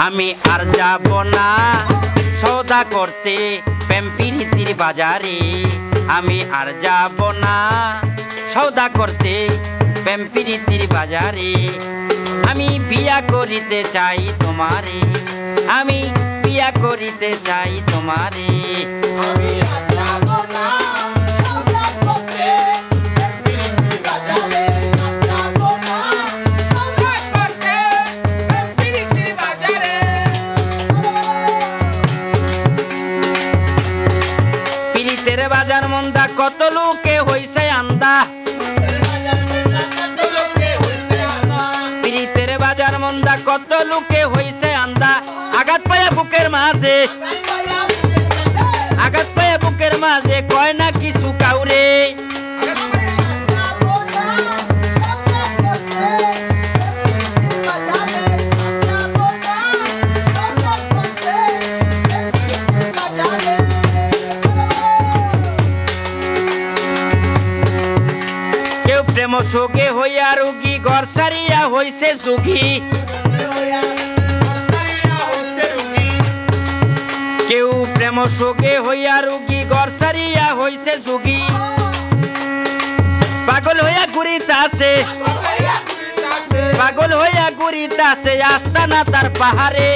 আমি আর যাব না সৌদা করতে প্রেম প্রীতির বাজারে। আমি আর যাব না সৌদা করতে প্রেম প্রীতির বাজারে। আমি বিয়া করিতে চাই তোমারে, আমি বিয়া করিতে চাই তোমারে। পিরিতের বাজার মন্দা কত লোকে হইছে আন্দা, পিরিতের বাজার মন্দা কত লোকে হইছে আন্দা। আঘাত পায়া বুকের মাঝে, আঘাত পায়া বুকের মাঝে কয় না কিছু কাউরে। কেউ প্রেম শোকে হইয়া রোগী ঘর সারিয়া হইছে সুখী, কেউ প্রেম শোকে হইয়া রোগী ঘর সারিয়া হইছে সুখী। পাগল হইয়া ঘুরিতাছে, পাগল হইয়া ঘুরিতাছে আস্তানা তার পাহাড়ে।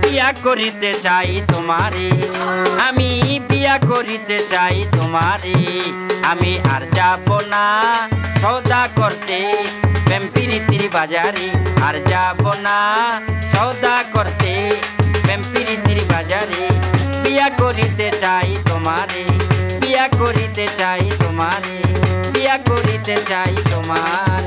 বিয়া করিতে চাই তোমারে, আমি বিয়া করিতে চাই তোমারে। আমি আর যাব না সৌদা করতে প্রেম প্রীতির বাজারে। আর যাব না সৌদা করতে প্রেম প্রীতির বাজারে। বিয়া করিতে চাই তোমারে, বিয়া করিতে চাই তোমারে, বিয়া করিতে চাই তোমারে।